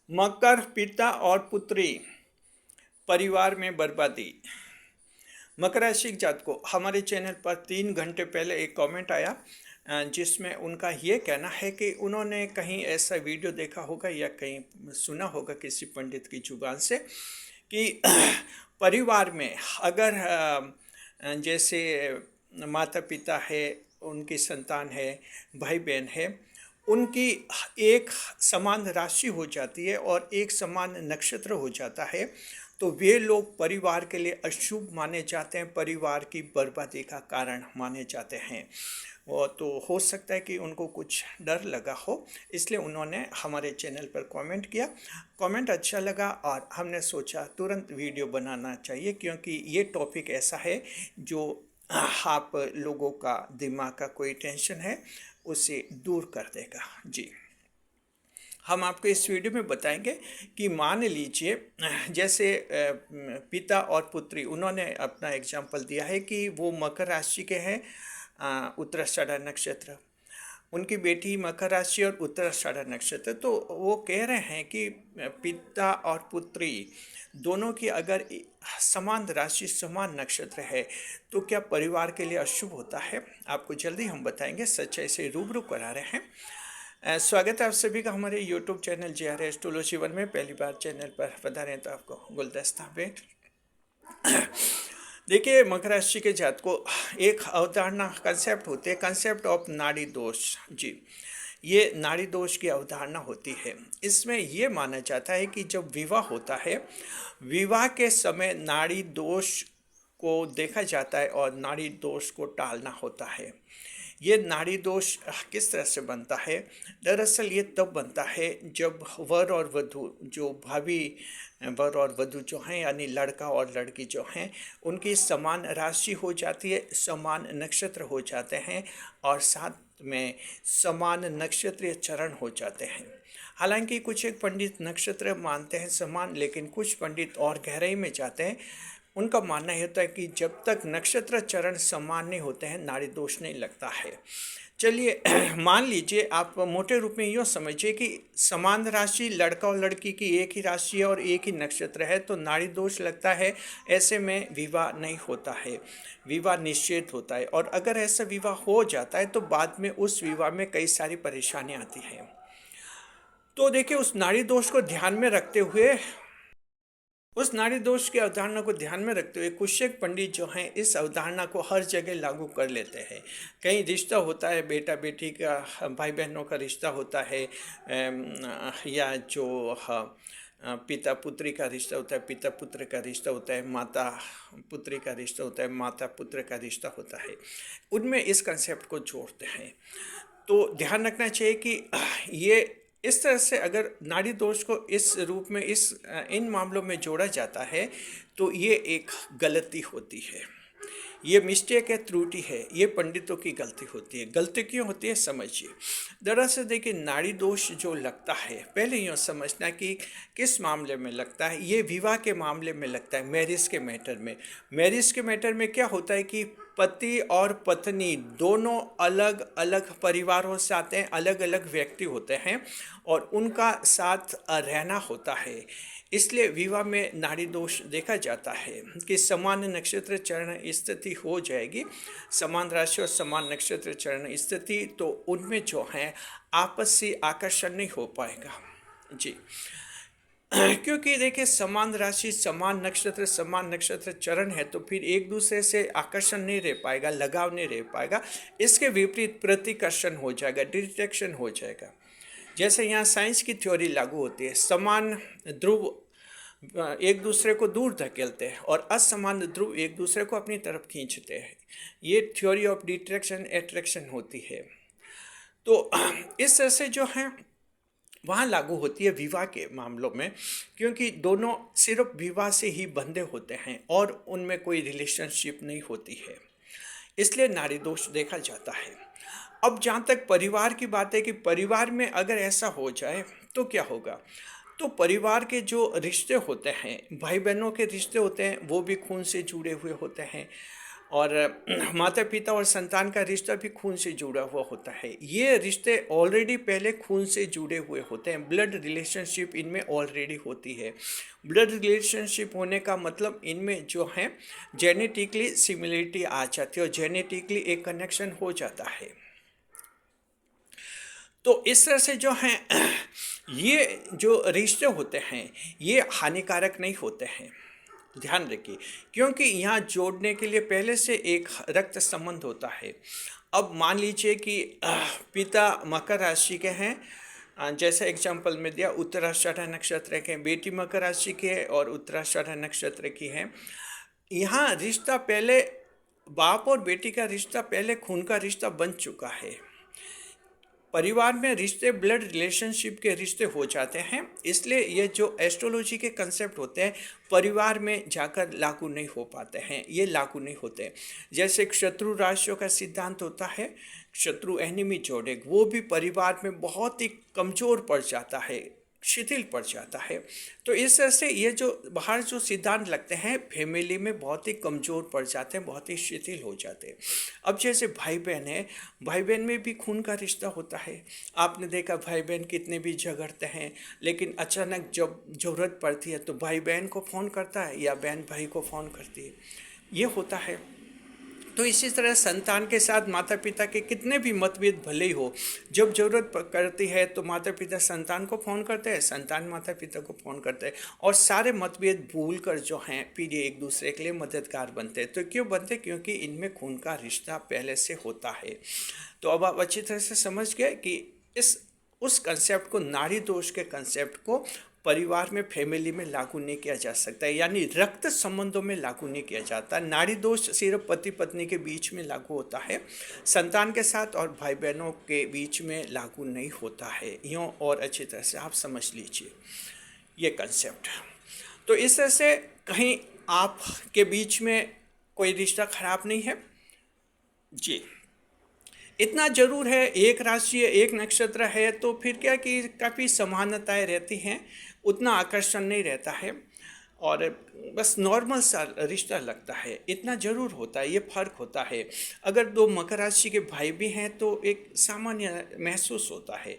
मकर पिता और पुत्री परिवार में बर्बादी। मकर राशि के जातकों को हमारे चैनल पर 3 घंटे पहले एक कमेंट आया जिसमें उनका ये कहना है कि उन्होंने कहीं ऐसा वीडियो देखा होगा या कहीं सुना होगा किसी पंडित की जुबान से कि परिवार में अगर जैसे माता पिता है, उनकी संतान है, भाई बहन है, उनकी एक समान राशि हो जाती है और एक समान नक्षत्र हो जाता है तो वे लोग परिवार के लिए अशुभ माने जाते हैं, परिवार की बर्बादी का कारण माने जाते हैं। वो तो हो सकता है कि उनको कुछ डर लगा हो, इसलिए उन्होंने हमारे चैनल पर कमेंट किया। कमेंट अच्छा लगा और हमने सोचा तुरंत वीडियो बनाना चाहिए क्योंकि ये टॉपिक ऐसा है जो आप लोगों का दिमाग का कोई टेंशन है उसे दूर कर देगा। जी, हम आपको इस वीडियो में बताएंगे कि मान लीजिए जैसे पिता और पुत्री, उन्होंने अपना एग्जाम्पल दिया है कि वो मकर राशि के हैं, उत्तराषाढ़ा नक्षत्र, उनकी बेटी मकर राशि और उत्तराषाढ़ा नक्षत्र। तो वो कह रहे हैं कि पिता और पुत्री दोनों की अगर समान राशि समान नक्षत्र है तो क्या परिवार के लिए अशुभ होता है? आपको जल्दी हम बताएंगे, सच्चाई से रूबरू करा रहे हैं। स्वागत है आप सभी का हमारे YouTube channel JR astrology one में। पहली बार चैनल पर पधारे तो आपको गुलदस्ता भेंट। देखिए, मकर राशि के जात को एक अवधारणा कंसेप्ट होती है, कंसेप्ट ऑफ नाड़ी दोष। जी, ये नाड़ी दोष की अवधारणा होती है। इसमें ये माना जाता है कि जब विवाह होता है, विवाह के समय नाड़ी दोष को देखा जाता है और नाड़ी दोष को टालना होता है। ये नाड़ी दोष किस तरह से बनता है? दरअसल ये तब बनता है जब वर और वधू, जो भावी वर और वधू जो हैं, यानी लड़का और लड़की जो हैं, उनकी समान राशि हो जाती है, समान नक्षत्र हो जाते हैं और साथ में समान नक्षत्रीय चरण हो जाते हैं। हालांकि कुछ एक पंडित नक्षत्र मानते हैं समान, लेकिन कुछ पंडित और गहराई में जाते हैं। उनका मानना ये होता है कि जब तक नक्षत्र चरण समान नहीं होते हैं, नाड़ी दोष नहीं लगता है। चलिए मान लीजिए, आप मोटे रूप में यूँ समझिए कि समान राशि लड़का और लड़की की एक ही राशि है और एक ही नक्षत्र है तो नाड़ी दोष लगता है। ऐसे में विवाह नहीं होता है, विवाह निश्चित होता है। और अगर ऐसा विवाह हो जाता है तो बाद में उस विवाह में कई सारी परेशानियाँ आती हैं। तो देखिए, उस नाड़ी दोष की अवधारणा को ध्यान में रखते हुए कुछ एक पंडित जो हैं इस अवधारणा को हर जगह लागू कर लेते हैं। कहीं रिश्ता होता है, बेटा बेटी का, भाई बहनों का रिश्ता होता है, या जो पिता पुत्री का रिश्ता होता है, पिता पुत्र का रिश्ता होता है, माता पुत्री का रिश्ता होता है, माता पुत्र का रिश्ता होता है, उनमें इस कंसेप्ट को जोड़ते हैं। तो ध्यान रखना चाहिए कि ये इस तरह से अगर नाड़ी दोष को इस रूप में इन मामलों में जोड़ा जाता है तो ये एक गलती होती है, ये मिस्टेक है, त्रुटि है, ये पंडितों की गलती होती है। गलती क्यों होती है समझिए। दरअसल देखिए, नाड़ी दोष जो लगता है, पहले यूँ समझना कि किस मामले में लगता है। ये विवाह के मामले में लगता है, मैरिज के मैटर में। मैरिज के मैटर में क्या होता है कि पति और पत्नी दोनों अलग अलग परिवारों से आते हैं, अलग अलग व्यक्ति होते हैं और उनका साथ रहना होता है। इसलिए विवाह में नाड़ी दोष देखा जाता है कि समान नक्षत्र चरण स्थिति हो जाएगी, समान राशि और समान नक्षत्र चरण स्थिति, तो उनमें जो है आपसी आकर्षण नहीं हो पाएगा। जी, क्योंकि देखिए, समान राशि समान नक्षत्र चरण है तो फिर एक दूसरे से आकर्षण नहीं रह पाएगा, लगाव नहीं रह पाएगा। इसके विपरीत प्रतिकर्षण हो जाएगा, डिस्ट्रैक्शन हो जाएगा। जैसे यहाँ साइंस की थ्योरी लागू होती है, समान ध्रुव एक दूसरे को दूर धकेलते हैं और असमान ध्रुव एक दूसरे को अपनी तरफ खींचते हैं। ये थ्योरी ऑफ डिट्रैक्शन एट्रैक्शन होती है। तो इस तरह से जो है वहाँ लागू होती है विवाह के मामलों में, क्योंकि दोनों सिर्फ विवाह से ही बंधे होते हैं और उनमें कोई रिलेशनशिप नहीं होती है, इसलिए नाड़ी दोष देखा जाता है। अब जहाँ तक परिवार की बात है कि परिवार में अगर ऐसा हो जाए तो क्या होगा, तो परिवार के जो रिश्ते होते हैं, भाई बहनों के रिश्ते होते हैं, वो भी खून से जुड़े हुए होते हैं। और माता पिता और संतान का रिश्ता भी खून से जुड़ा हुआ होता है। ये रिश्ते ऑलरेडी पहले खून से जुड़े हुए होते हैं, ब्लड रिलेशनशिप इनमें ऑलरेडी होती है। ब्लड रिलेशनशिप होने का मतलब इनमें जो है जेनेटिकली सिमिलरिटी आ जाती है और जेनेटिकली एक कनेक्शन हो जाता है। तो इस तरह से जो हैं ये जो रिश्ते होते हैं ये हानिकारक नहीं होते हैं, ध्यान रखिए, क्योंकि यहाँ जोड़ने के लिए पहले से एक रक्त संबंध होता है। अब मान लीजिए कि पिता मकर राशि के हैं, जैसे एग्जाम्पल में दिया उत्तराषाढ़ा नक्षत्र के, बेटी मकर राशि के है और उत्तराषाढ़ा नक्षत्र की है। यहाँ रिश्ता पहले बाप और बेटी का रिश्ता पहले खून का रिश्ता बन चुका है। परिवार में रिश्ते ब्लड रिलेशनशिप के रिश्ते हो जाते हैं, इसलिए ये जो एस्ट्रोलॉजी के कंसेप्ट होते हैं परिवार में जाकर लागू नहीं हो पाते हैं, ये लागू नहीं होते। जैसे शत्रु राशियों का सिद्धांत होता है, शत्रु एनिमी जोड़े, वो भी परिवार में बहुत ही कमज़ोर पड़ जाता है, शिथिल पड़ जाता है। तो इस तरह से ये जो बाहर जो सिद्धांत लगते हैं फैमिली में बहुत ही कमज़ोर पड़ जाते हैं, बहुत ही शिथिल हो जाते हैं। अब जैसे भाई बहन है, भाई बहन में भी खून का रिश्ता होता है। आपने देखा भाई बहन कितने भी झगड़ते हैं, लेकिन अचानक जब ज़रूरत पड़ती है तो भाई बहन को फ़ोन करता है या बहन भाई को फ़ोन करती है, ये होता है। तो इसी तरह संतान के साथ माता पिता के कितने भी मतभेद भले ही हो, जब जरूरत करती है तो माता पिता संतान को फ़ोन करते हैं, संतान माता पिता को फ़ोन करते हैं, और सारे मतभेद भूल कर जो हैं फिर ये एक दूसरे के लिए मददगार बनते हैं। तो क्यों बनते? क्योंकि इनमें खून का रिश्ता पहले से होता है। तो अब आप अच्छी तरह से समझ गए कि इस उस कंसेप्ट को, नाड़ी दोष के कंसेप्ट को परिवार में, फैमिली में लागू नहीं किया जा सकता है, यानी रक्त संबंधों में लागू नहीं किया जाता। नाड़ी दोष सिर्फ पति पत्नी के बीच में लागू होता है, संतान के साथ और भाई बहनों के बीच में लागू नहीं होता है। यूँ और अच्छी तरह से आप समझ लीजिए ये कंसेप्ट। तो इस तरह से कहीं आपके बीच में कोई रिश्ता खराब नहीं है जी। इतना जरूर है, एक राशि है, एक नक्षत्र है, तो फिर क्या कि काफ़ी समानताएं रहती हैं, उतना आकर्षण नहीं रहता है और बस नॉर्मल सा रिश्ता लगता है, इतना ज़रूर होता है, ये फ़र्क होता है। अगर दो मकर राशि के भाई भी हैं तो एक सामान्य महसूस होता है,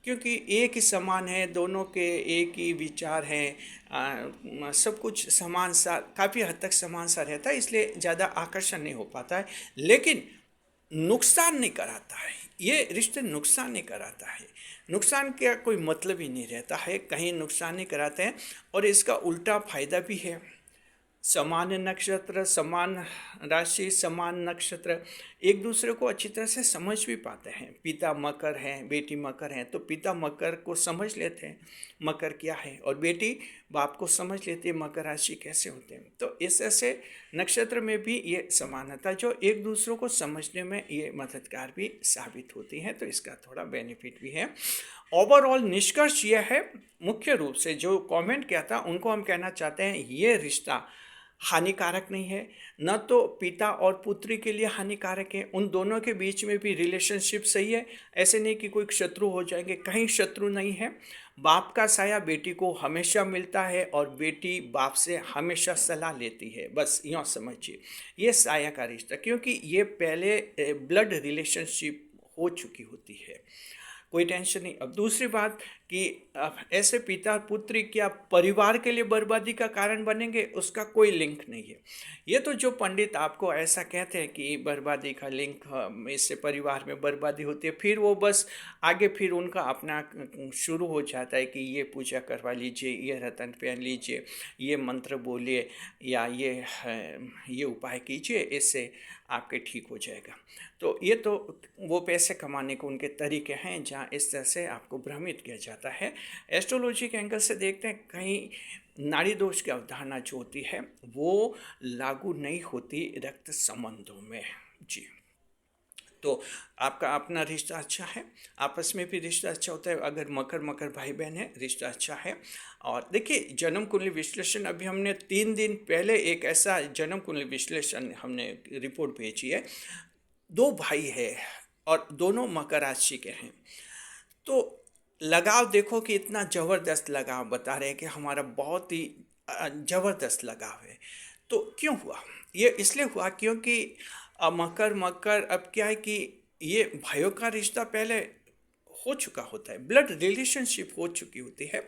क्योंकि एक ही समान है, दोनों के एक ही विचार हैं, सब कुछ समान सा, काफ़ी हद तक समान सा रहता है, इसलिए ज़्यादा आकर्षण नहीं हो पाता है। लेकिन नुकसान नहीं कराता है, ये रिश्ते नुकसान नहीं कराता है, नुकसान का कोई मतलब ही नहीं रहता है, कहीं नुकसान नहीं कराते हैं। और इसका उल्टा फायदा भी है। समान नक्षत्र, समान राशि, समान नक्षत्र एक दूसरे को अच्छी तरह से समझ भी पाते हैं। पिता मकर हैं, बेटी मकर हैं, तो पिता मकर को समझ लेते हैं मकर क्या है, और बेटी बाप को समझ लेती है मकर राशि कैसे होते हैं। तो इस ऐसे नक्षत्र में भी ये समानता जो एक दूसरों को समझने में ये मददगार भी साबित होती है, तो इसका थोड़ा बेनिफिट भी है। ओवरऑल निष्कर्ष ये है, मुख्य रूप से जो कमेंट किया था उनको हम कहना चाहते हैं ये रिश्ता हानिकारक नहीं है, न तो पिता और पुत्री के लिए हानिकारक है, उन दोनों के बीच में भी रिलेशनशिप सही है। ऐसे नहीं कि कोई शत्रु हो जाएंगे, कहीं शत्रु नहीं है। बाप का साया बेटी को हमेशा मिलता है और बेटी बाप से हमेशा सलाह लेती है, बस यूँ समझिए ये साया का रिश्ता, क्योंकि ये पहले ब्लड रिलेशनशिप हो चुकी होती है, कोई टेंशन नहीं। अब दूसरी बात कि ऐसे पिता पुत्री क्या परिवार के लिए बर्बादी का कारण बनेंगे, उसका कोई लिंक नहीं है। ये तो जो पंडित आपको ऐसा कहते हैं कि बर्बादी का लिंक, इससे परिवार में बर्बादी होती है, फिर वो बस आगे फिर उनका अपना शुरू हो जाता है कि ये पूजा करवा लीजिए, ये रतन पहन लीजिए, ये मंत्र बोलिए, या ये उपाय कीजिए, इससे आपके ठीक हो जाएगा। तो ये तो वो पैसे कमाने को उनके तरीके हैं जहाँ इस तरह से आपको भ्रमित किया जाता है। एस्ट्रोलॉजी के एंगल से देखते हैं, कहीं नाड़ी दोष की अवधारणा जो होती है वो लागू नहीं होती रक्त संबंधों में जी। तो आपका अपना रिश्ता अच्छा है, आपस में भी रिश्ता अच्छा होता है, अगर मकर मकर भाई बहन है रिश्ता अच्छा है। और देखिए जन्म कुंडली विश्लेषण, अभी हमने 3 दिन पहले एक ऐसा जन्म कुंडली विश्लेषण हमने रिपोर्ट भेजी है, 2 भाई है और दोनों मकर राशि के हैं। तो लगाव देखो कि इतना ज़बरदस्त लगाव बता रहे हैं कि हमारा बहुत ही ज़बरदस्त लगाव है। तो क्यों हुआ? ये इसलिए हुआ क्योंकि मकर मकर अब क्या है कि ये भाइयों का रिश्ता पहले हो चुका होता है, ब्लड रिलेशनशिप हो चुकी होती है,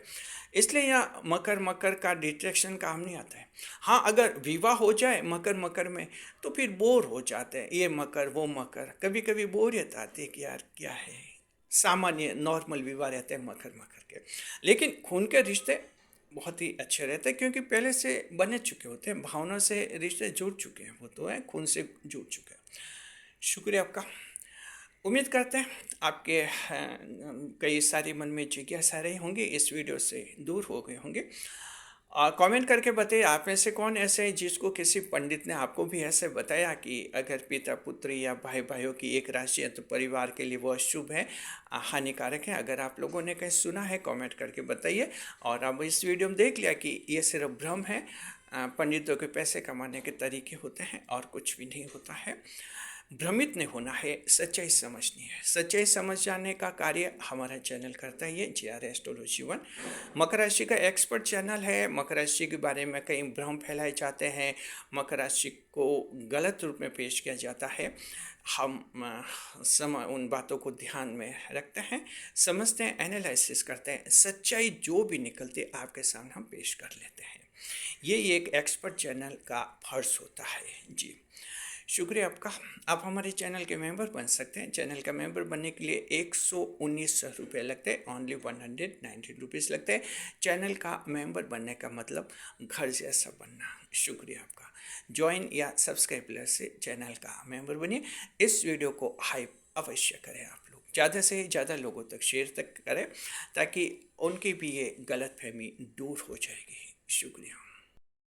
इसलिए यहाँ मकर मकर का डिट्रैक्शन काम नहीं आता है। हाँ, अगर विवाह हो जाए मकर मकर में तो फिर बोर हो जाते हैं, ये मकर वो मकर, कभी कभी बोरियत आती है कि यार क्या है, सामान्य नॉर्मल विवाह रहते हैं मकर मकर के। लेकिन खून के रिश्ते बहुत ही अच्छे रहते हैं क्योंकि पहले से बने चुके होते हैं, भावना से रिश्ते जुड़ चुके हैं, वो तो है खून से जुड़ चुके हैं। शुक्रिया आपका। उम्मीद करते हैं आपके कई सारी मन में जिज्ञासा रही होंगी, इस वीडियो से दूर हो गए होंगे। कमेंट करके बताइए आप में से कौन ऐसे हैं जिसको किसी पंडित ने आपको भी ऐसे बताया कि अगर पिता पुत्री या भाई भाइयों की एक राशि है तो परिवार के लिए वो अशुभ है, हानिकारक है। अगर आप लोगों ने कहीं सुना है कमेंट करके बताइए। और अब इस वीडियो में देख लिया कि ये सिर्फ भ्रम है, पंडितों के पैसे कमाने के तरीके होते हैं और कुछ भी नहीं होता है। भ्रमित नहीं होना है, सच्चाई समझनी है। सच्चाई समझ जाने का कार्य हमारा चैनल करता है, ये GR एस्ट्रोलॉजी 1 मकर राशि का एक्सपर्ट चैनल है। मकर राशि के बारे में कई भ्रम फैलाए जाते हैं, मकर राशि को गलत रूप में पेश किया जाता है। हम उन बातों को ध्यान में रखते हैं, समझते हैं, एनालिसिस करते हैं, सच्चाई जो भी निकलती है आपके सामने हम पेश कर लेते हैं। ये एक एक्सपर्ट चैनल का फर्ज होता है जी। शुक्रिया आपका। आप हमारे चैनल के मेंबर बन सकते हैं। चैनल का मेंबर बनने के लिए 119 रुपये लगते हैं, ओनली 119 रुपीज़ लगते हैं। चैनल का मेंबर बनने का मतलब घर जैसा बनना। शुक्रिया आपका। ज्वाइन या सब्सक्राइब से चैनल का मेंबर बनिए। इस वीडियो को हाइप अवश्य करें, आप लोग ज़्यादा से ज़्यादा लोगों तक शेयर तक करें ताकि उनकी भी ये गलतफहमी दूर हो जाएगी। शुक्रिया।